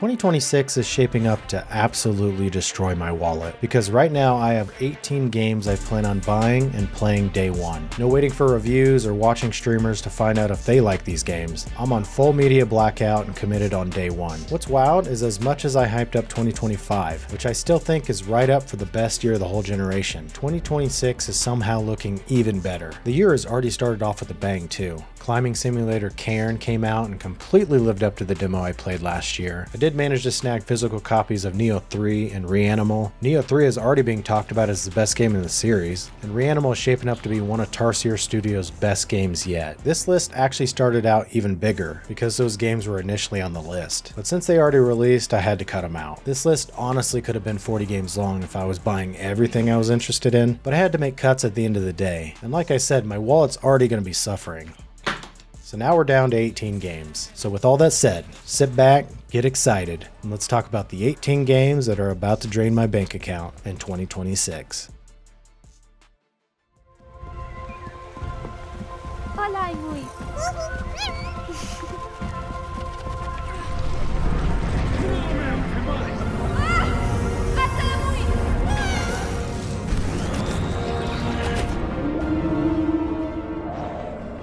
2026 is shaping up to absolutely destroy my wallet, because right now I have 18 games I plan on buying and playing day one. No waiting for reviews or watching streamers to find out if they like these games. I'm on full media blackout and committed on day one. What's wild is as much as I hyped up 2025, which I still think is right up for the best year of the whole generation, 2026 is somehow looking even better. The year has already started off with a bang too. Climbing Simulator Cairn came out and completely lived up to the demo I played last year. I did manage to snag physical copies of Neo 3 and Reanimal. Neo 3 is already being talked about as the best game in the series, and Reanimal is shaping up to be one of Tarsier Studios' best games yet. This list actually started out even bigger, because those games were initially on the list. But since they already released, I had to cut them out. This list honestly could have been 40 games long if I was buying everything I was interested in, but I had to make cuts at the end of the day. And like I said, my wallet's already going to be suffering. So now we're down to 18 games. So with all that said, sit back, get excited, and let's talk about the 18 games that are about to drain my bank account in 2026. Olay mój.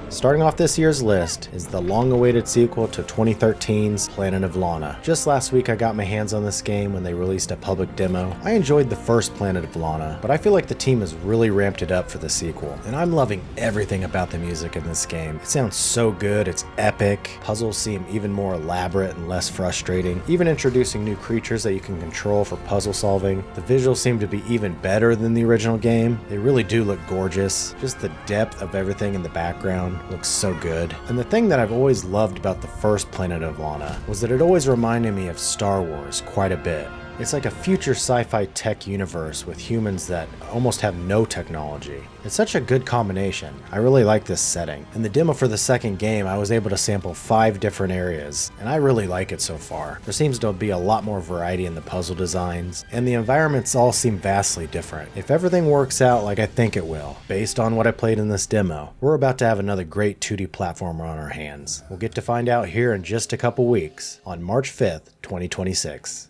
Starting off this year's list is the long-awaited sequel to 2013's Planet of Lana. Just last week I got my hands on this game when they released a public demo. I enjoyed the first Planet of Lana, but I feel like the team has really ramped it up for the sequel, and I'm loving everything about the music in this game. It sounds so good, it's epic, puzzles seem even more elaborate and less frustrating, even introducing new creatures that you can control for puzzle solving. The visuals seem to be even better than the original game. They really do look gorgeous. Just the depth of everything in the background looks so good. And the thing that I've always loved about the first Planet of Lana was that it always reminded me of Star Wars quite a bit. It's like a future sci-fi tech universe with humans that almost have no technology. It's such a good combination. I really like this setting. In the demo for the second game, I was able to sample 5 different areas, and I really like it so far. There seems to be a lot more variety in the puzzle designs, and the environments all seem vastly different. If everything works out like I think it will, based on what I played in this demo, we're about to have another great 2D platformer on our hands. We'll get to find out here in just a couple weeks, on March 5th, 2026.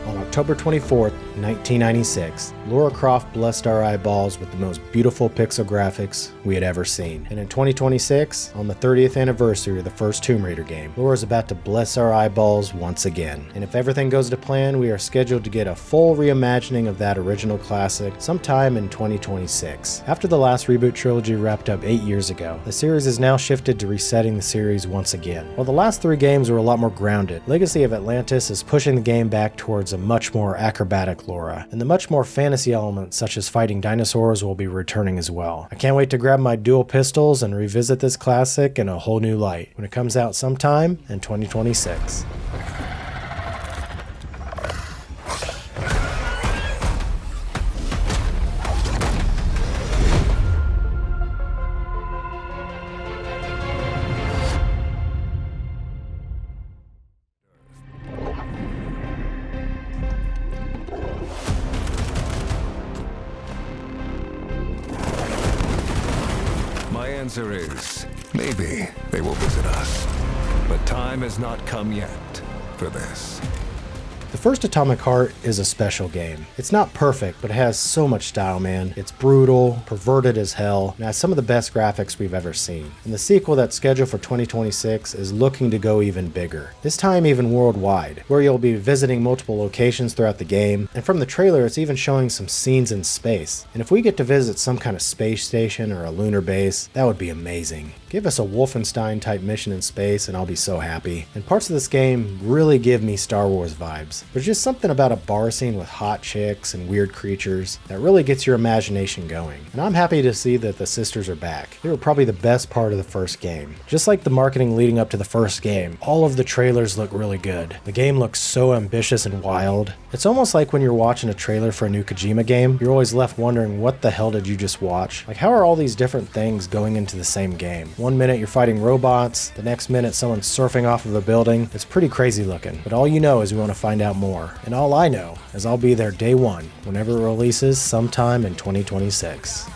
On October 24th, 1996, Lara Croft blessed our eyeballs with the most beautiful pixel graphics we had ever seen. And in 2026, on the 30th anniversary of the first Tomb Raider game, Lara's about to bless our eyeballs once again. And if everything goes to plan, we are scheduled to get a full reimagining of that original classic sometime in 2026. After the last reboot trilogy wrapped up 8 years ago, the series is now shifted to resetting the series once again. While the last 3 games were a lot more grounded, Legacy of Atlantis is pushing the game back towards a much more acrobatic Lora, and the much more fantasy elements such as fighting dinosaurs will be returning as well. I can't wait to grab my dual pistols and revisit this classic in a whole new light when it comes out sometime in 2026. My answer is, maybe they will visit us. But time has not come yet for this. The first Atomic Heart is a special game. It's not perfect, but it has so much style, man. It's brutal, perverted as hell, and has some of the best graphics we've ever seen. And the sequel that's scheduled for 2026 is looking to go even bigger. This time even worldwide, where you'll be visiting multiple locations throughout the game, and from the trailer it's even showing some scenes in space. And if we get to visit some kind of space station or a lunar base, that would be amazing. Give us a Wolfenstein type mission in space and I'll be so happy. And parts of this game really give me Star Wars vibes. There's just something about a bar scene with hot chicks and weird creatures that really gets your imagination going. And I'm happy to see that the sisters are back. They were probably the best part of the first game. Just like the marketing leading up to the first game, all of the trailers look really good. The game looks so ambitious and wild. It's almost like when you're watching a trailer for a new Kojima game, you're always left wondering what the hell did you just watch? Like, how are all these different things going into the same game? One minute you're fighting robots, the next minute someone's surfing off of a building. It's pretty crazy looking, but all you know is we want to find out more. And all I know is I'll be there day one, whenever it releases sometime in 2026.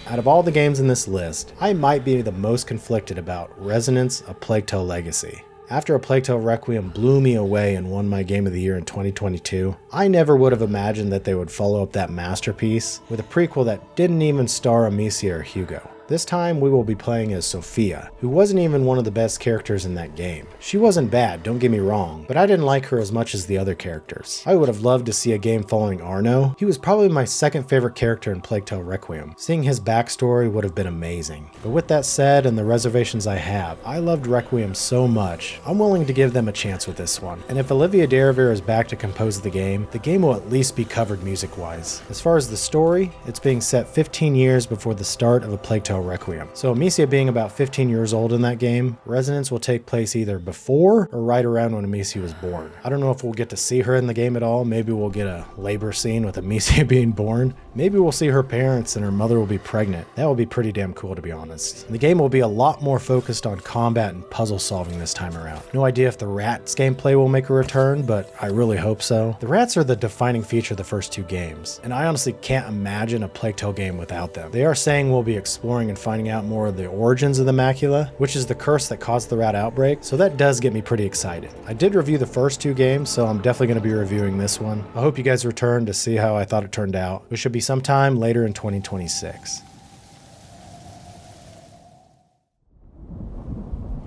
Out of all the games in this list, I might be the most conflicted about Resonance: A Plague Tale Legacy. After A Plague Tale Requiem blew me away and won my Game of the Year in 2022, I never would have imagined that they would follow up that masterpiece with a prequel that didn't even star Amicia or Hugo. This time we will be playing as Sophia, who wasn't even one of the best characters in that game. She wasn't bad, don't get me wrong, but I didn't like her as much as the other characters. I would have loved to see a game following Arno. He was probably my second favorite character in Plague Tale Requiem. Seeing his backstory would have been amazing. But with that said, and the reservations I have, I loved Requiem so much, I'm willing to give them a chance with this one. And if Olivia Deravere is back to compose the game will at least be covered music-wise. As far as the story, it's being set 15 years before the start of A Plague Tale Requiem. So Amicia being about 15 years old in that game, Resonance will take place either before or right around when Amicia was born. I don't know if we'll get to see her in the game at all. Maybe we'll get a labor scene with Amicia being born. Maybe we'll see her parents and her mother will be pregnant. That will be pretty damn cool, to be honest. The game will be a lot more focused on combat and puzzle solving this time around. No idea if the rats gameplay will make a return, but I really hope so. The rats are the defining feature of the first two games, and I honestly can't imagine a Plague Tale game without them. They are saying we'll be exploring and finding out more of the origins of the macula, which is the curse that caused the rat outbreak, so that does get me pretty excited. I did review the first two games, so I'm definitely going to be reviewing this one. I hope you guys return to see how I thought it turned out, which should be sometime later in 2026.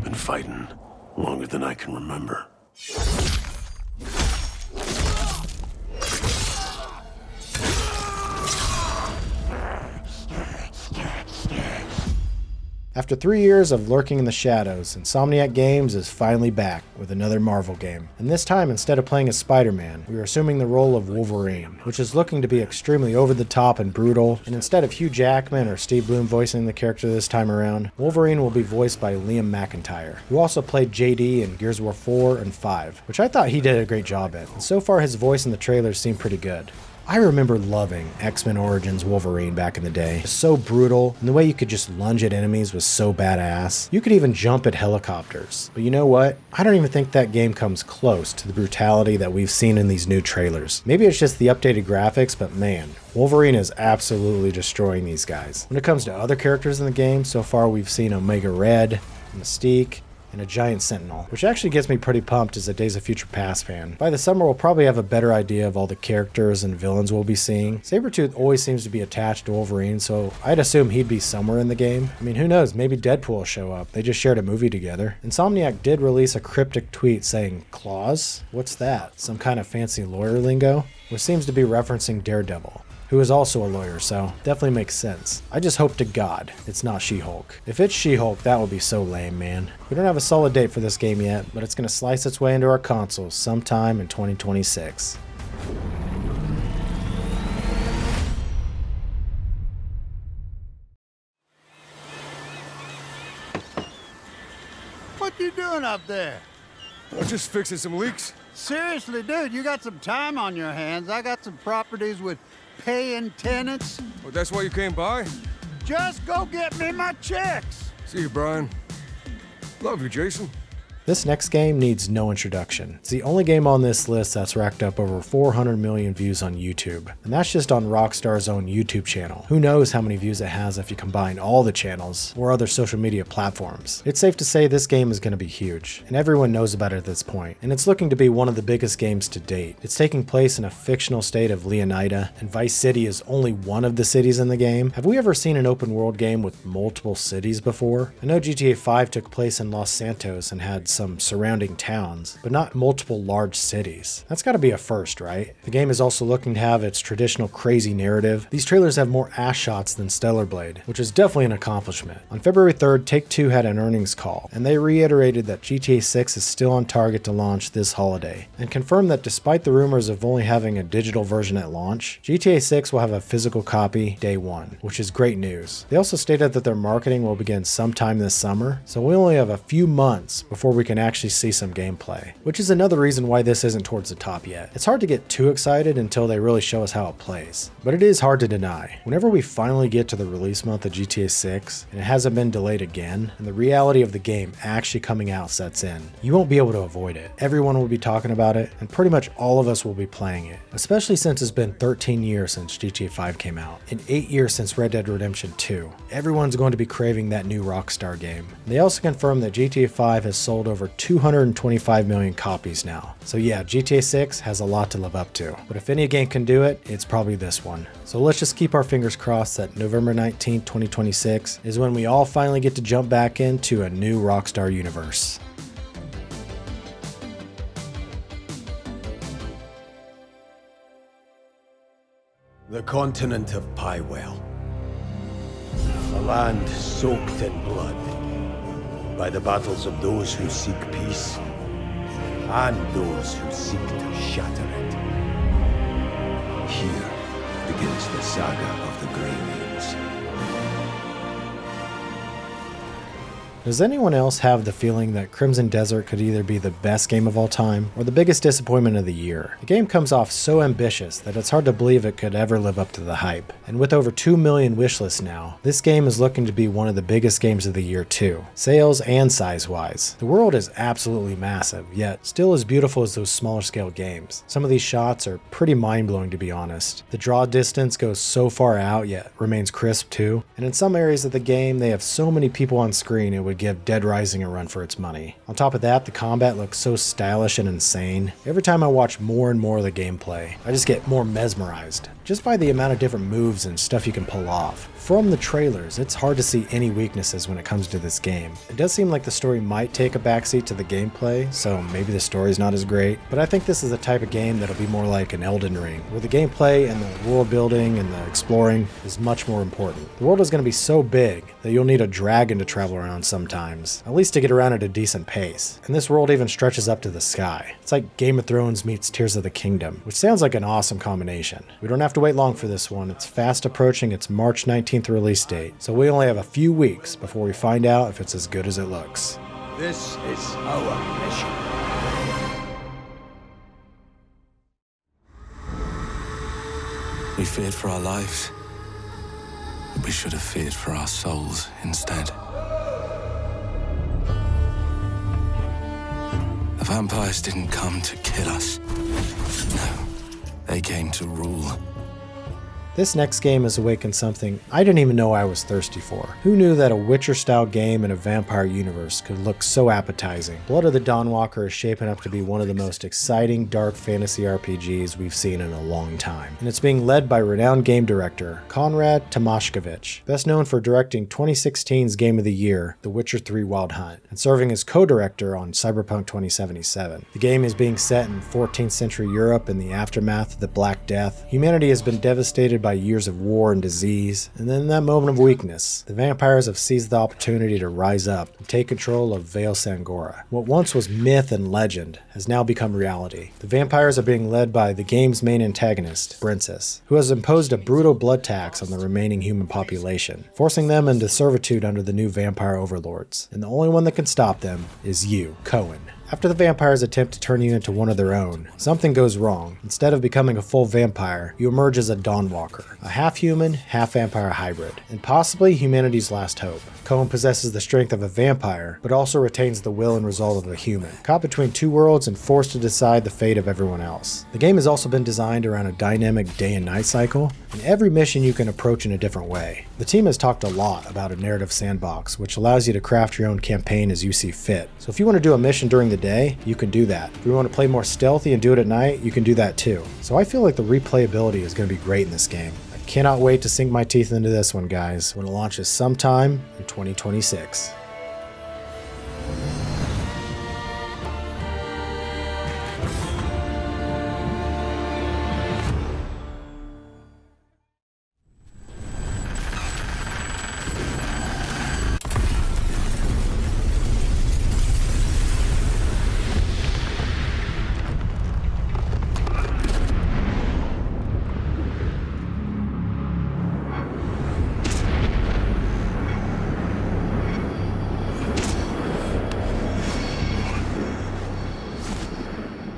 Been fighting longer than I can remember. After 3 years of lurking in the shadows, Insomniac Games is finally back with another Marvel game. And this time, instead of playing as Spider-Man, we are assuming the role of Wolverine, which is looking to be extremely over-the-top and brutal. And instead of Hugh Jackman or Steve Blum voicing the character this time around, Wolverine will be voiced by Liam McIntyre, who also played JD in Gears of War 4 and 5, which I thought he did a great job at. And so far his voice in the trailers seemed pretty good. I remember loving X-Men Origins Wolverine back in the day. It was so brutal, and the way you could just lunge at enemies was so badass. You could even jump at helicopters. But you know what? I don't even think that game comes close to the brutality that we've seen in these new trailers. Maybe it's just the updated graphics, but man, Wolverine is absolutely destroying these guys. When it comes to other characters in the game, so far we've seen Omega Red, Mystique, and a giant sentinel, which actually gets me pretty pumped as a Days of Future Past fan. By the summer, we'll probably have a better idea of all the characters and villains we'll be seeing. Sabretooth always seems to be attached to Wolverine, so I'd assume he'd be somewhere in the game. I mean, who knows, maybe Deadpool will show up. They just shared a movie together. Insomniac did release a cryptic tweet saying, "Claws? What's that? Some kind of fancy lawyer lingo?" Which seems to be referencing Daredevil, who is also a lawyer, so definitely makes sense. I just hope to God it's not She-Hulk. If it's She-Hulk, that would be so lame, man. We don't have a solid date for this game yet, but it's going to slice its way into our consoles sometime in 2026. What you doing up there? I'm just fixing some leaks. Seriously, dude, you got some time on your hands. I got some properties with paying tenants. Oh, that's why you came by? Just go get me my checks. See you, Brian. Love you, Jason. This next game needs no introduction. It's the only game on this list that's racked up over 400 million views on YouTube. And that's just on Rockstar's own YouTube channel. Who knows how many views it has if you combine all the channels or other social media platforms. It's safe to say this game is going to be huge, and everyone knows about it at this point. And it's looking to be one of the biggest games to date. It's taking place in a fictional state of Leonida, and Vice City is only one of the cities in the game. Have we ever seen an open world game with multiple cities before? I know GTA 5 took place in Los Santos and had some surrounding towns, but not multiple large cities. That's gotta be a first, right? The game is also looking to have its traditional crazy narrative. These trailers have more ass shots than Stellar Blade, which is definitely an accomplishment. On February 3rd, Take-Two had an earnings call, and they reiterated that GTA 6 is still on target to launch this holiday, and confirmed that despite the rumors of only having a digital version at launch, GTA 6 will have a physical copy day one, which is great news. They also stated that their marketing will begin sometime this summer, so we only have a few months before we can actually see some gameplay, which is another reason why this isn't towards the top yet. It's hard to get too excited until they really show us how it plays, but it is hard to deny. Whenever we finally get to the release month of GTA 6, and it hasn't been delayed again, and the reality of the game actually coming out sets in, you won't be able to avoid it. Everyone will be talking about it, and pretty much all of us will be playing it, especially since it's been 13 years since GTA 5 came out, and 8 years since Red Dead Redemption 2. Everyone's going to be craving that new Rockstar game. They also confirmed that GTA 5 has sold over 225 million copies now. So yeah, GTA 6 has a lot to live up to, but if any game can do it, it's probably this one. So let's just keep our fingers crossed that November 19, 2026 is when we all finally get to jump back into a new Rockstar universe. The continent of Pywell. A land soaked in blood by the battles of those who seek peace and those who seek to shatter it. Here begins the saga of the Grey Names. Does anyone else have the feeling that Crimson Desert could either be the best game of all time or the biggest disappointment of the year? The game comes off so ambitious that it's hard to believe it could ever live up to the hype. And with over 2 million wishlists now, this game is looking to be one of the biggest games of the year too, sales and size-wise. The world is absolutely massive, yet still as beautiful as those smaller scale games. Some of these shots are pretty mind-blowing, to be honest. The draw distance goes so far out, yet remains crisp too. And in some areas of the game, they have so many people on screen it would give Dead Rising a run for its money. On top of that, the combat looks so stylish and insane. Every time I watch more and more of the gameplay, I just get more mesmerized, just by the amount of different moves and stuff you can pull off. From the trailers, it's hard to see any weaknesses when it comes to this game. It does seem like the story might take a backseat to the gameplay, so maybe the story's not as great, but I think this is the type of game that'll be more like an Elden Ring, where the gameplay and the world building and the exploring is much more important. The world is going to be so big that you'll need a dragon to travel around sometimes, at least to get around at a decent pace. And this world even stretches up to the sky. It's like Game of Thrones meets Tears of the Kingdom, which sounds like an awesome combination. We don't have to wait long for this one. It's fast approaching its March 19th release date, so we only have a few weeks before we find out if it's as good as it looks. This is our mission. We feared for our lives. We should have feared for our souls instead. The vampires didn't come to kill us. No, they came to rule. This next game has awakened something I didn't even know I was thirsty for. Who knew that a Witcher-style game in a vampire universe could look so appetizing? Blood of the Dawnwalker is shaping up to be one of the most exciting dark fantasy RPGs we've seen in a long time. And it's being led by renowned game director Konrad Tomaszkiewicz, best known for directing 2016's Game of the Year, The Witcher 3 Wild Hunt, and serving as co-director on Cyberpunk 2077. The game is being set in 14th century Europe in the aftermath of the Black Death. Humanity has been devastated by years of war and disease, and then in that moment of weakness, the vampires have seized the opportunity to rise up and take control of Vale Sangora. What once was myth and legend has now become reality. The vampires are being led by the game's main antagonist, Brensis, who has imposed a brutal blood tax on the remaining human population, forcing them into servitude under the new vampire overlords. And the only one that can stop them is you, Cohen. After the vampires attempt to turn you into one of their own, something goes wrong. Instead of becoming a full vampire, you emerge as a Dawnwalker, a half-human, half-vampire hybrid, and possibly humanity's last hope. Cohen possesses the strength of a vampire, but also retains the will and resolve of a human, caught between two worlds and forced to decide the fate of everyone else. The game has also been designed around a dynamic day and night cycle, and every mission you can approach in a different way. The team has talked a lot about a narrative sandbox, which allows you to craft your own campaign as you see fit. So if you want to do a mission during the day, you can do that. If you want to play more stealthy and do it at night, you can do that too. So I feel like the replayability is going to be great in this game. I cannot wait to sink my teeth into this one, guys, when it launches sometime in 2026.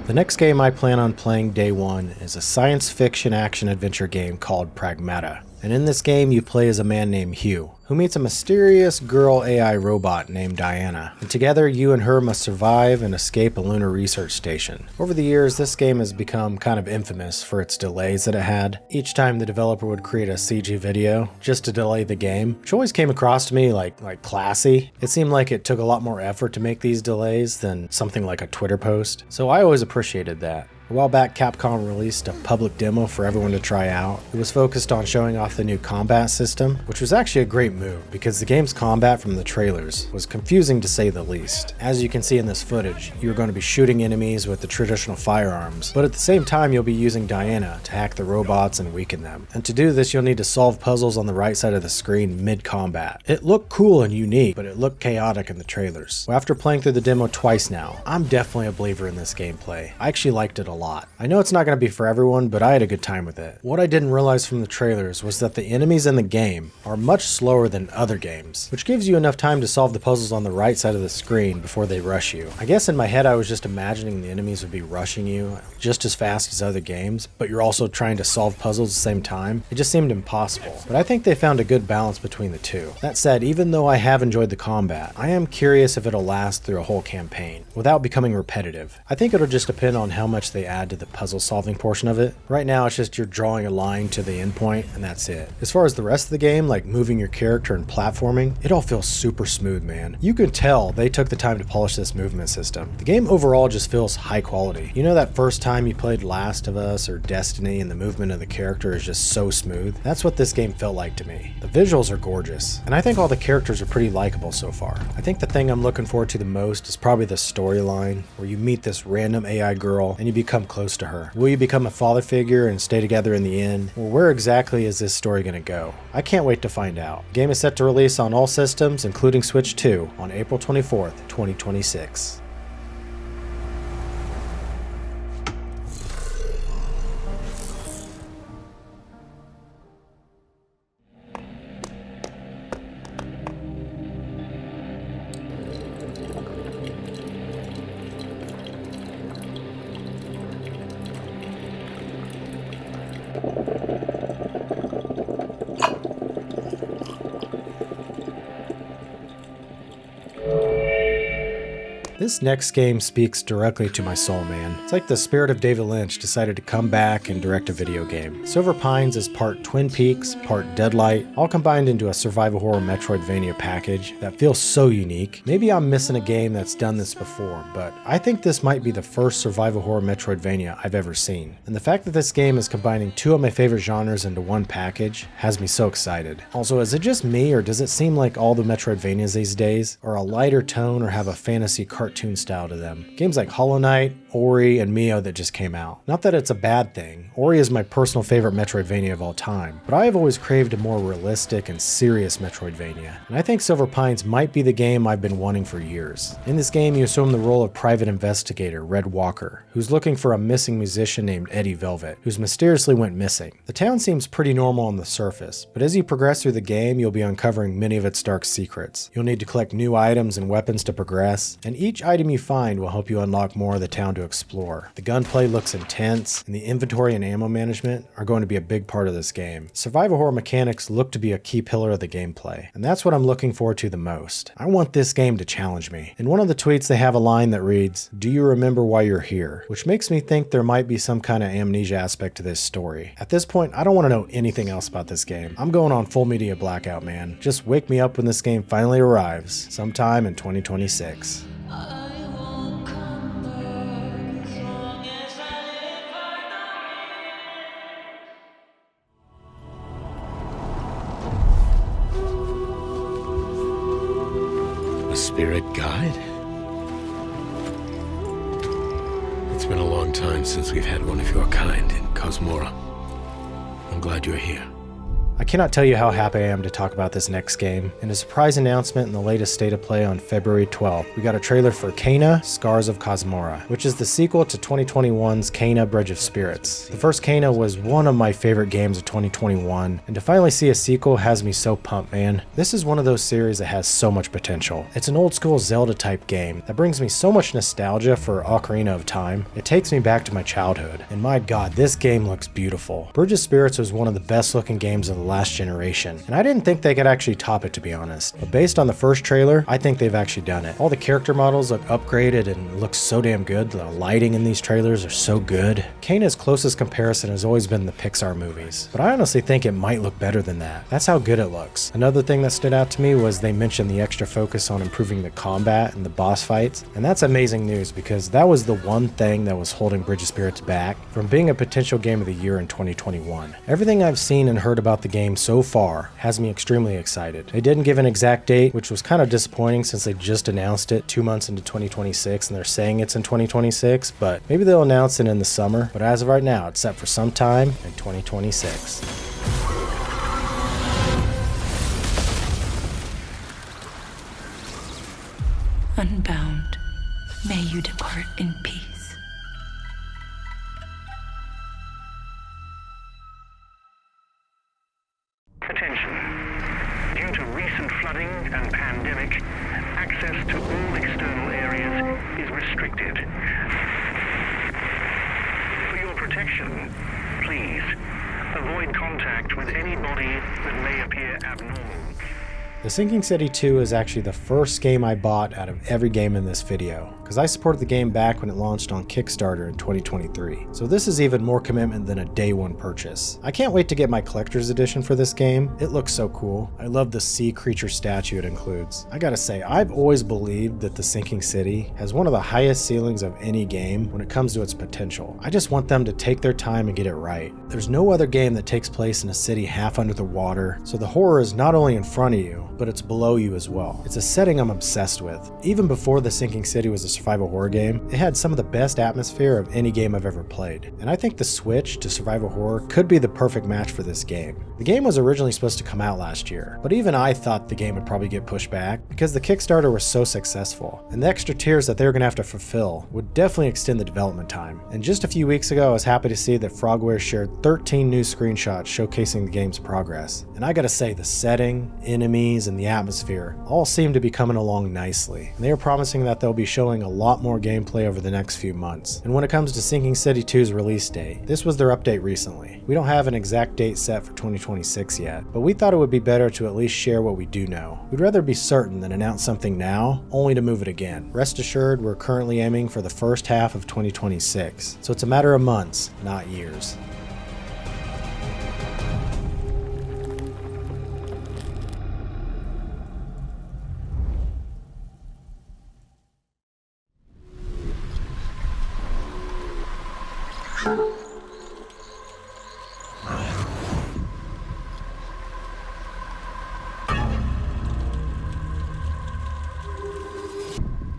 The next game I plan on playing day one is a science fiction action-adventure game called Pragmata. And in this game, you play as a man named Hugh, who meets a mysterious girl AI robot named Diana. And together, you and her must survive and escape a lunar research station. Over the years, this game has become kind of infamous for its delays that it had. Each time the developer would create a CG video just to delay the game, which always came across to me like classy. It seemed like it took a lot more effort to make these delays than something like a Twitter post. So I always appreciated that. A while back, Capcom released a public demo for everyone to try out. It was focused on showing off the new combat system, which was actually a great move because the game's combat from the trailers was confusing to say the least. As you can see in this footage, you're going to be shooting enemies with the traditional firearms, but at the same time you'll be using Diana to hack the robots and weaken them. And to do this, you'll need to solve puzzles on the right side of the screen mid-combat. It looked cool and unique, but it looked chaotic in the trailers. Well, after playing through the demo twice now, I'm definitely a believer in this gameplay. I actually liked it a lot. I know it's not going to be for everyone, but I had a good time with it. What I didn't realize from the trailers was that the enemies in the game are much slower than other games, which gives you enough time to solve the puzzles on the right side of the screen before they rush you. I guess in my head I was just imagining the enemies would be rushing you just as fast as other games, but you're also trying to solve puzzles at the same time. It just seemed impossible, but I think they found a good balance between the two. That said, even though I have enjoyed the combat, I am curious if it'll last through a whole campaign without becoming repetitive. I think it'll just depend on how much they add to the puzzle solving portion of it. Right now it's just you're drawing a line to the endpoint and that's it. As far as the rest of the game, like moving your character and platforming, it all feels super smooth, man. You can tell they took the time to polish this movement system. The game overall just feels high quality. You know that first time you played Last of Us or Destiny and the movement of the character is just so smooth? That's what this game felt like to me. The visuals are gorgeous, and I think all the characters are pretty likable so far. I think the thing I'm looking forward to the most is probably the storyline, where you meet this random AI girl and you become close to her. Will you become a father figure and stay together in the end? Or where exactly is this story going to go? I can't wait to find out. The game is set to release on all systems, including Switch 2, on April 24th, 2026. This next game speaks directly to my soul, man. It's like the spirit of David Lynch decided to come back and direct a video game. Silver Pines is part Twin Peaks, part Deadlight, all combined into a survival horror Metroidvania package that feels so unique. Maybe I'm missing a game that's done this before, but I think this might be the first survival horror Metroidvania I've ever seen. And the fact that this game is combining two of my favorite genres into one package has me so excited. Also, is it just me, or does it seem like all the Metroidvanias these days are a lighter tone or have a fantasy cartoon style to them? Games like Hollow Knight, Ori, and Mio that just came out. Not that it's a bad thing. Ori is my personal favorite Metroidvania of all time, but I have always craved a more realistic and serious Metroidvania, and I think Silver Pines might be the game I've been wanting for years. In this game, you assume the role of private investigator Red Walker, who's looking for a missing musician named Eddie Velvet, who's mysteriously went missing. The town seems pretty normal on the surface, but as you progress through the game, you'll be uncovering many of its dark secrets. You'll need to collect new items and weapons to progress, and each item you find will help you unlock more of the town to explore. The gunplay looks intense, and the inventory and ammo management are going to be a big part of this game. Survival horror mechanics look to be a key pillar of the gameplay, and that's what I'm looking forward to the most. I want this game to challenge me. In one of the tweets, they have a line that reads, "Do you remember why you're here?" Which makes me think there might be some kind of amnesia aspect to this story. At this point, I don't want to know anything else about this game. I'm going on full media blackout, man. Just wake me up when this game finally arrives, sometime in 2026. A spirit guide? It's been a long time since we've had one of your kind in Cosmora. I'm glad you're here. I cannot tell you how happy I am to talk about this next game. In a surprise announcement in the latest State of Play on February 12th, we got a trailer for Kena, Scars of Cosmora, which is the sequel to 2021's Kena, Bridge of Spirits. The first Kena was one of my favorite games of 2021, and to finally see a sequel has me so pumped, man. This is one of those series that has so much potential. It's an old school Zelda type game that brings me so much nostalgia for Ocarina of Time. It takes me back to my childhood, and my god, this game looks beautiful. Bridge of Spirits was one of the best looking games of the last generation, and I didn't think they could actually top it, to be honest. But based on the first trailer, I think they've actually done it. All the character models look upgraded and look so damn good. The lighting in these trailers are so good. Kena's closest comparison has always been the Pixar movies, but I honestly think it might look better than that. That's how good it looks. Another thing that stood out to me was they mentioned the extra focus on improving the combat and the boss fights, and that's amazing news because that was the one thing that was holding Bridge of Spirits back from being a potential game of the year in 2021. Everything I've seen and heard about the game so far has me extremely excited. They didn't give an exact date, which was kind of disappointing since they just announced it 2 months into 2026 and they're saying it's in 2026, but maybe they'll announce it in the summer. But as of right now, it's set for some time in 2026. Unbound, may you depart in peace. Attention. Due to recent flooding and pandemic, access to all external areas is restricted. For your protection, please avoid contact with anybody that may appear abnormal. The Sinking City 2 is actually the first game I bought out of every game in this video, because I supported the game back when it launched on Kickstarter in 2023. So this is even more commitment than a day one purchase. I can't wait to get my collector's edition for this game. It looks so cool. I love the sea creature statue it includes. I gotta say, I've always believed that the Sinking City has one of the highest ceilings of any game when it comes to its potential. I just want them to take their time and get it right. There's no other game that takes place in a city half under the water, so the horror is not only in front of you, but it's below you as well. It's a setting I'm obsessed with. Even before The Sinking City was a survival horror game, it had some of the best atmosphere of any game I've ever played. And I think the switch to survival horror could be the perfect match for this game. The game was originally supposed to come out last year, but even I thought the game would probably get pushed back because the Kickstarter was so successful, and the extra tiers that they were going to have to fulfill would definitely extend the development time. And just a few weeks ago, I was happy to see that Frogware shared 13 new screenshots showcasing the game's progress. And I gotta say, the setting, enemies, and the atmosphere all seem to be coming along nicely. And they are promising that they'll be showing a lot more gameplay over the next few months. And when it comes to Sinking City 2's release date, this was their update recently. We don't have an exact date set for 2026 yet, but we thought it would be better to at least share what we do know. We'd rather be certain than announce something now, only to move it again. Rest assured, we're currently aiming for the first half of 2026, so it's a matter of months, not years.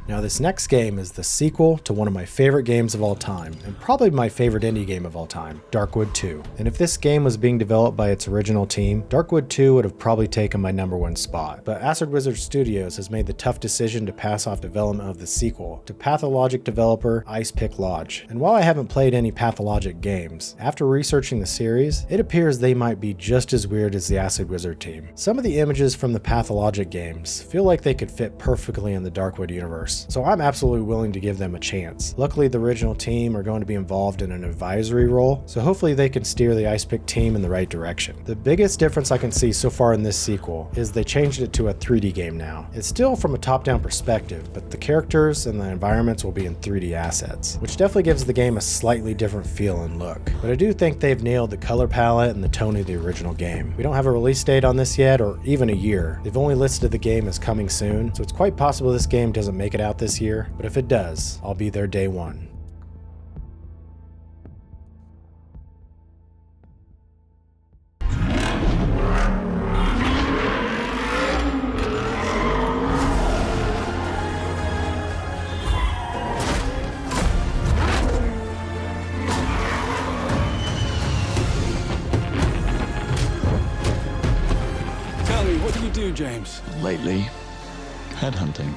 Now this next game is the sequel to one of my favorite games of all time, and probably my favorite indie game of all time, Darkwood 2. And if this game was being developed by its original team, Darkwood 2 would have probably taken my #1 spot. But Acid Wizard Studios has made the tough decision to pass off development of the sequel to Pathologic developer Ice Pick Lodge. And while I haven't played any Pathologic games, after researching the series, it appears they might be just as weird as the Acid Wizard team. Some of the images from the Pathologic games feel like they could fit perfectly in the Darkwood universe. So I'm absolutely willing to give them a chance. Luckily, the original team are going to be involved in an advisory role, so hopefully they can steer the Ice Pick team in the right direction. The biggest difference I can see so far in this sequel is they changed it to a 3D game now. It's still from a top-down perspective, but the characters and the environments will be in 3D assets, which definitely gives the game a slightly different feel and look. But I do think they've nailed the color palette and the tone of the original game. We don't have a release date on this yet, or even a year. They've only listed the game as coming soon, so it's quite possible this game doesn't make it out this year, but if it does, I'll be there day one. James? Lately, headhunting.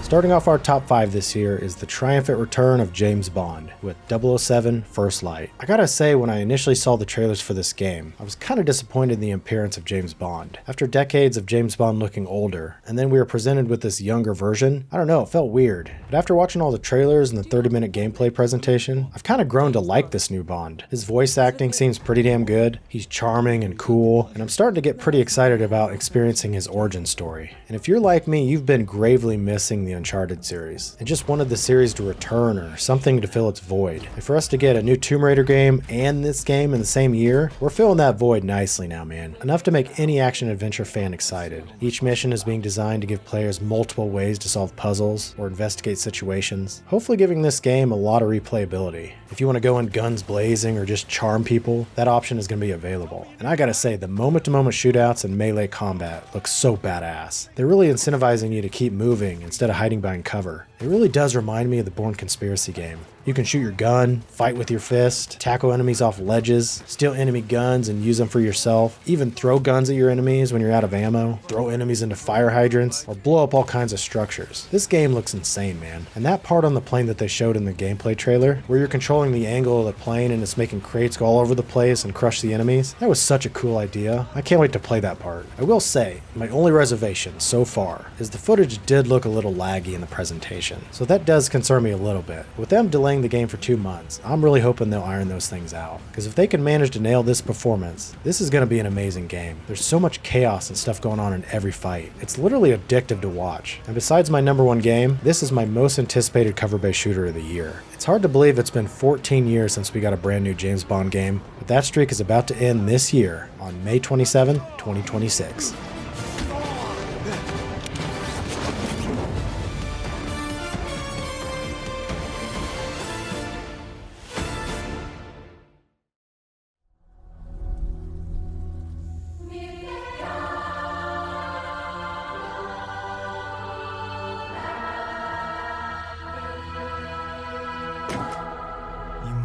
Starting off our top 5 this year is the triumphant return of James Bond with 007 First Light. I gotta say, when I initially saw the trailers for this game, I was kind of disappointed in the appearance of James Bond. After decades of James Bond looking older, and then we were presented with this younger version, I don't know, it felt weird. But after watching all the trailers and the 30-minute gameplay presentation, I've kind of grown to like this new Bond. His voice acting seems pretty damn good, he's charming and cool, and I'm starting to get pretty excited about experiencing his origin story. And if you're like me, you've been gravely missing the Uncharted series, and just wanted the series to return or something to fill its void. And for us to get a new Tomb Raider game and this game in the same year, we're filling that void nicely now, man. Enough to make any action-adventure fan excited. Each mission is being designed to give players multiple ways to solve puzzles or investigate situations, hopefully giving this game a lot of replayability. If you want to go in guns blazing or just charm people, that option is going to be available. And I gotta say, the moment-to-moment shootouts and melee combat look so badass. They're really incentivizing you to keep moving instead of hiding behind cover. It really does remind me of the Bourne Conspiracy game. You can shoot your gun, fight with your fist, tackle enemies off ledges, steal enemy guns and use them for yourself, even throw guns at your enemies when you're out of ammo, throw enemies into fire hydrants, or blow up all kinds of structures. This game looks insane, man. And that part on the plane that they showed in the gameplay trailer, where you're controlling the angle of the plane and it's making crates go all over the place and crush the enemies, that was such a cool idea. I can't wait to play that part. I will say, my only reservation so far is the footage did look a little laggy in the presentation, so that does concern me a little bit. With them delaying the game for 2 months, I'm really hoping they'll iron those things out, because if they can manage to nail this performance, this is going to be an amazing game. There's so much chaos and stuff going on in every fight. It's literally addictive to watch. And besides my #1 game, this is my most anticipated cover-based shooter of the year. It's hard to believe it's been 14 years since we got a brand new James Bond game, but that streak is about to end this year on May 27, 2026.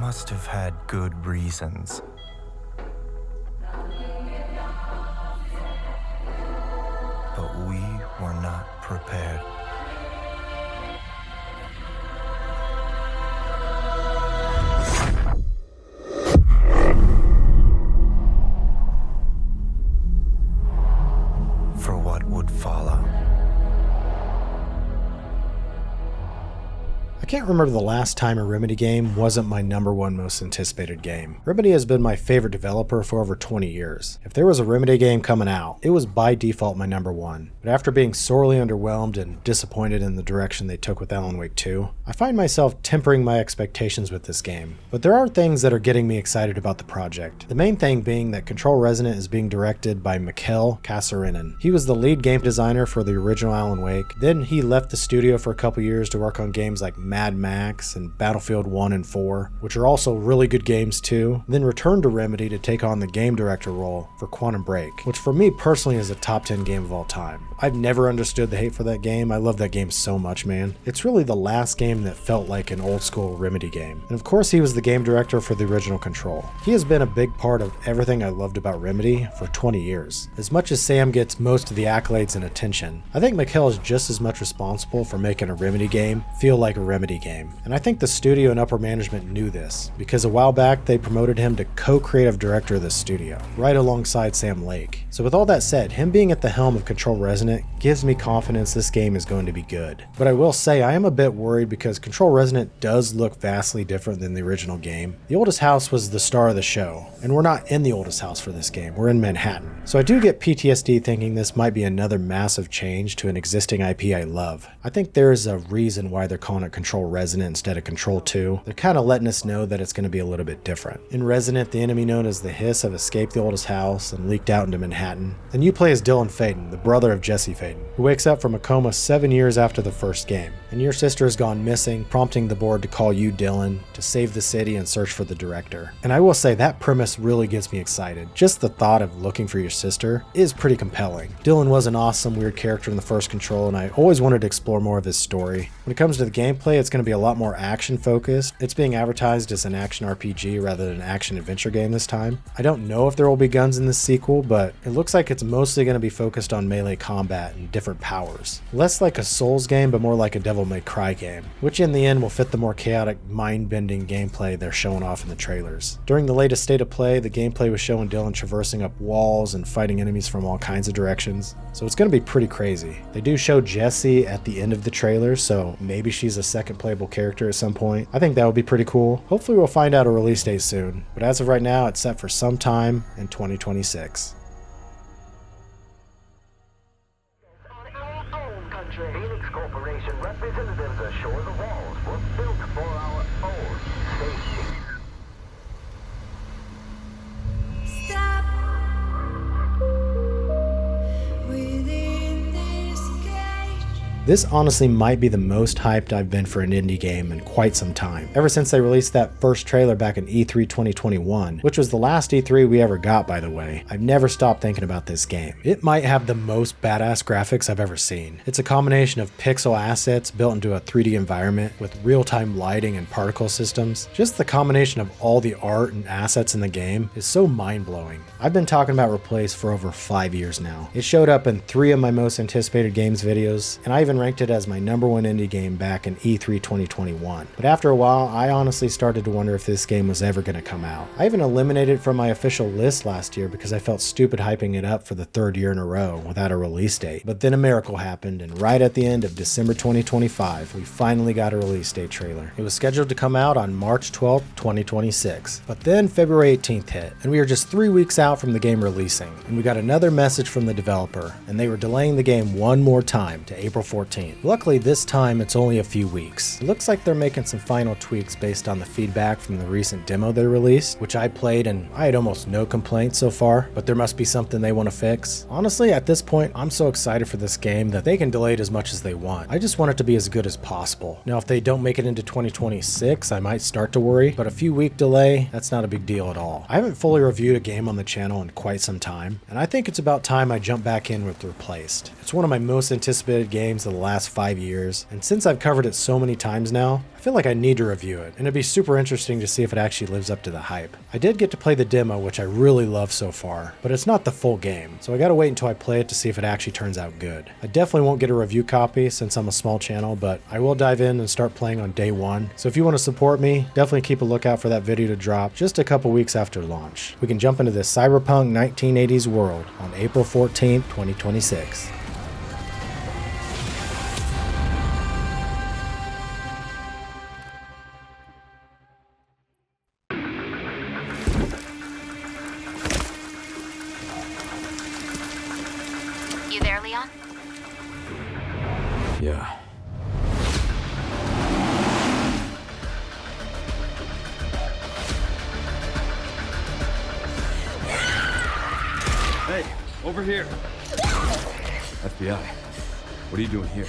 Must have had good reasons. But we were not prepared. For what would follow. I can't remember the last time a Remedy game wasn't my #1 most anticipated game. Remedy has been my favorite developer for over 20 years. If there was a Remedy game coming out, it was by default my #1. But after being sorely underwhelmed and disappointed in the direction they took with Alan Wake 2, I find myself tempering my expectations with this game. But there are things that are getting me excited about the project. The main thing being that Control Resonant is being directed by Mikkel Kasarinen. He was the lead game designer for the original Alan Wake. Then he left the studio for a couple years to work on games like Mad Max and Battlefield 1 and 4, which are also really good games too, then returned to Remedy to take on the game director role for Quantum Break, which for me personally is a top 10 game of all time. I've never understood the hate for that game. I love that game so much, man. It's really the last game that felt like an old school Remedy game. And of course he was the game director for the original Control. He has been a big part of everything I loved about Remedy for 20 years. As much as Sam gets most of the accolades and attention, I think Mikkel is just as much responsible for making a Remedy game feel like a Remedy game. And I think the studio and upper management knew this, because a while back they promoted him to co-creative director of the studio, right alongside Sam Lake. So with all that said, him being at the helm of Control Resonant gives me confidence this game is going to be good. But I will say I am a bit worried because Control Resonant does look vastly different than the original game. The oldest house was the star of the show, and we're not in the oldest house for this game, we're in Manhattan. So I do get PTSD thinking this might be another massive change to an existing IP I love. I think there's a reason why they're calling it Control Resonant instead of Control 2. They're kind of letting us know that it's going to be a little bit different. In Resonant, the enemy known as the Hiss have escaped the oldest house and leaked out into Manhattan. Then you play as Dylan Faden, the brother of Jesse Faden, who wakes up from a coma 7 years after the first game. And your sister has gone missing, prompting the board to call you, Dylan, to save the city and search for the director. And I will say that premise really gets me excited. Just the thought of looking for your sister is pretty compelling. Dylan was an awesome, weird character in the first Control, and I always wanted to explore more of his story. When it comes to the gameplay, it's going to be a lot more action focused. It's being advertised as an action RPG rather than an action adventure game this time. I don't know if there will be guns in this sequel, but it looks like it's mostly going to be focused on melee combat and different powers. Less like a Souls game, but more like a Devil May Cry game, which in the end will fit the more chaotic, mind-bending gameplay they're showing off in the trailers. During the latest state of play, the gameplay was showing Dylan traversing up walls and fighting enemies from all kinds of directions, so it's going to be pretty crazy. They do show Jessie at the end of the trailer, so maybe she's a second playable character at some point. I think that would be pretty cool. Hopefully we'll find out a release date soon, but as of right now, it's set for some time in 2026. Phoenix Corporation representatives assure the walls were built for our own safety. Stop within this cage. This honestly might be the most hyped I've been for an indie game in quite some time. Ever since they released that first trailer back in E3 2021, which was the last E3 we ever got, by the way, I've never stopped thinking about this game. It might have the most badass graphics I've ever seen. It's a combination of pixel assets built into a 3D environment with real-time lighting and particle systems. Just the combination of all the art and assets in the game is so mind-blowing. I've been talking about Replace for over 5 years now. It showed up in 3 of my most anticipated games videos, and I even ranked it as my #1 indie game back in E3 2021. But after a while, I honestly started to wonder if this game was ever going to come out. I even eliminated it from my official list last year because I felt stupid hyping it up for the 3rd year in a row without a release date. But then a miracle happened, and right at the end of December 2025, we finally got a release date trailer. It was scheduled to come out on March 12th, 2026. But then February 18th hit, and we were just 3 weeks out from the game releasing, and we got another message from the developer, and they were delaying the game one more time to April 14th. Luckily this time it's only a few weeks. It looks like they're making some final tweaks based on the feedback from the recent demo they released, which I played and I had almost no complaints so far, but there must be something they want to fix. Honestly, at this point, I'm so excited for this game that they can delay it as much as they want. I just want it to be as good as possible. Now if they don't make it into 2026, I might start to worry, but a few week delay, that's not a big deal at all. I haven't fully reviewed a game on the channel in quite some time, and I think it's about time I jump back in with Replaced. It's one of my most anticipated games of the last 5 years, and since I've covered it so many times now, I feel like I need to review it, and it'd be super interesting to see if it actually lives up to the hype. I did get to play the demo, which I really love so far, but it's not the full game, so I gotta wait until I play it to see if it actually turns out good. I definitely won't get a review copy since I'm a small channel, but I will dive in and start playing on day one, so if you want to support me, definitely keep a lookout for that video to drop just a couple weeks after launch. We can jump into this cyberpunk 1980s world on April 14th, 2026. You there, Leon? Yeah. Hey, over here. FBI, what are you doing here?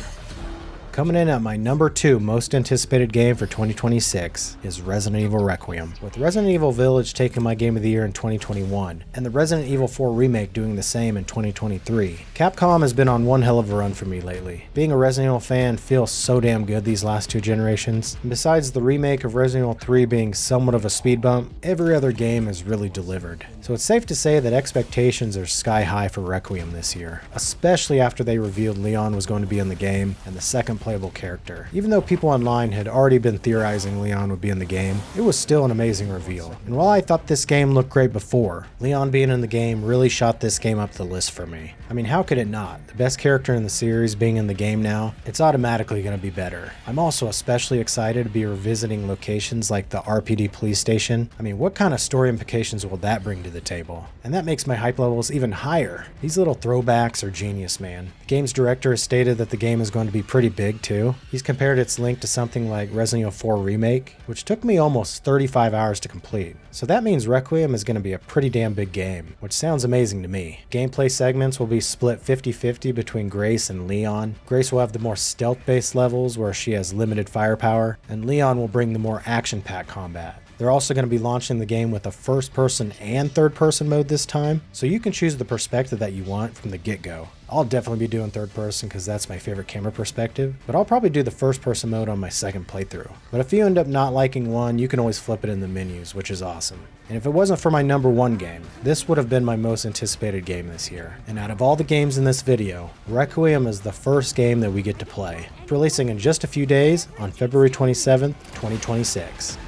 Coming in at my #2 most anticipated game for 2026 is Resident Evil Requiem. With Resident Evil Village taking my Game of the Year in 2021, and the Resident Evil 4 remake doing the same in 2023, Capcom has been on one hell of a run for me lately. Being a Resident Evil fan feels so damn good these last 2 generations, and besides the remake of Resident Evil 3 being somewhat of a speed bump, every other game has really delivered. So it's safe to say that expectations are sky high for Requiem this year, especially after they revealed Leon was going to be in the game and the second playable character. Even though people online had already been theorizing Leon would be in the game, it was still an amazing reveal. And while I thought this game looked great before, Leon being in the game really shot this game up the list for me. I mean, how could it not? The best character in the series being in the game now, it's automatically going to be better. I'm also especially excited to be revisiting locations like the RPD police station. I mean, what kind of story implications will that bring to the table? And that makes my hype levels even higher. These little throwbacks are genius, man. The game's director has stated that the game is going to be pretty big too. He's compared its link to something like Resident Evil 4 Remake, which took me almost 35 hours to complete. So that means Requiem is going to be a pretty damn big game, which sounds amazing to me. Gameplay segments will be split 50-50 between Grace and Leon. Grace will have the more stealth-based levels where she has limited firepower, and Leon will bring the more action-packed combat. They're also going to be launching the game with a first-person and third-person mode this time, so you can choose the perspective that you want from the get-go. I'll definitely be doing third-person because that's my favorite camera perspective, but I'll probably do the first-person mode on my second playthrough. But if you end up not liking one, you can always flip it in the menus, which is awesome. And if it wasn't for my number one game, this would have been my most anticipated game this year. And out of all the games in this video, Requiem is the first game that we get to play. It's releasing in just a few days on February 27th, 2026.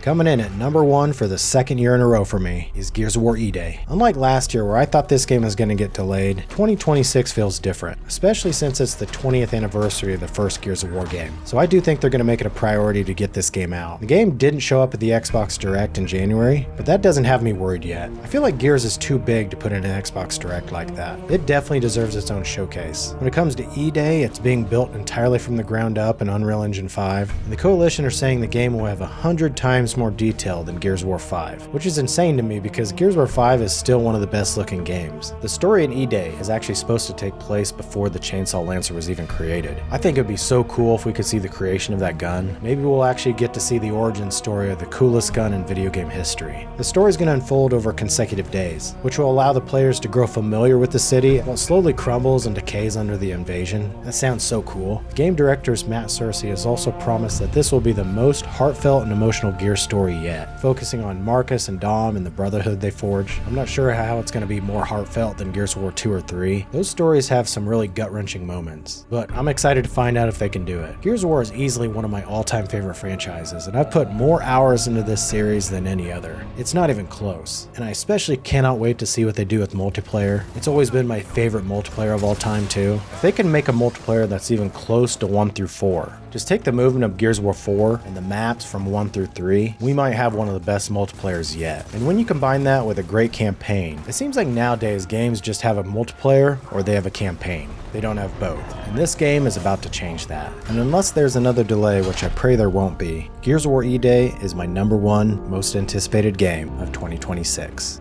Coming in at number one for the second year in a row for me is Gears of War E-Day. Unlike last year where I thought this game was going to get delayed, 2026 feels different, especially since it's the 20th anniversary of the first Gears of War game. So I do think they're going to make it a priority to get this game out. The game didn't show up at the Xbox Direct in January, but that doesn't have me worried yet. I feel like Gears is too big to put in an Xbox Direct like that. It definitely deserves its own showcase. When it comes to E-Day, it's being built entirely from the ground up in Unreal Engine 5, and the Coalition are saying the game will have 100 times more detail than Gears of War 5, which is insane to me because Gears of War 5 is still one of the best looking games. The story in E-Day is actually supposed to take place before the Chainsaw Lancer was even created. I think it would be so cool if we could see the creation of that gun. Maybe we'll actually get to see the origin story of the coolest gun in video game history. The story is going to unfold over consecutive days, which will allow the players to grow familiar with the city while it slowly crumbles and decays under the invasion. That sounds so cool. Game directors Matt Cersei has also promised that this will be the most heartfelt and emotional Gears story yet, focusing on Marcus and Dom and the brotherhood they forge. I'm not sure how it's going to be more heartfelt than Gears of War 2 or 3. Those stories have some really gut-wrenching moments, but I'm excited to find out if they can do it. Gears of War is easily one of my all-time favorite franchises, and I've put more hours into this series than any other. It's not even close, and I especially cannot wait to see what they do with multiplayer. It's always been my favorite multiplayer of all time too. If they can make a multiplayer that's even close to 1 through 4, just take the movement of Gears of War 4 and the maps from 1 through 3, we might have one of the best multiplayers yet. And when you combine that with a great campaign, it seems like nowadays games just have a multiplayer or they have a campaign. They don't have both. And this game is about to change that. And unless there's another delay, which I pray there won't be, Gears of War E-Day is my number one most anticipated game of 2026.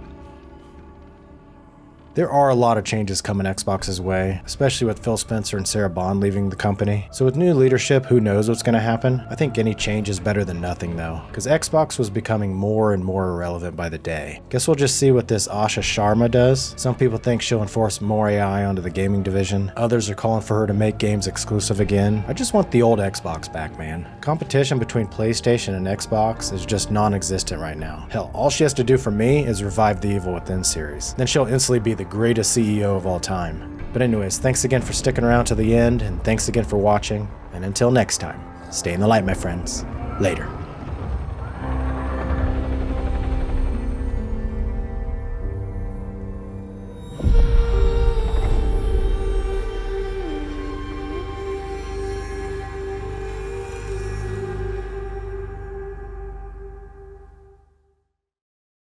There are a lot of changes coming Xbox's way, especially with Phil Spencer and Sarah Bond leaving the company. So with new leadership, who knows what's going to happen? I think any change is better than nothing though, because Xbox was becoming more and more irrelevant by the day. Guess we'll just see what this Asha Sharma does. Some people think she'll enforce more AI onto the gaming division. Others are calling for her to make games exclusive again. I just want the old Xbox back, man. Competition between PlayStation and Xbox is just non-existent right now. Hell, all she has to do for me is revive the Evil Within series. Then she'll instantly be the greatest CEO of all time. But anyways, thanks again for sticking around to the end, and thanks again for watching, and until next time, stay in the light, my friends. Later.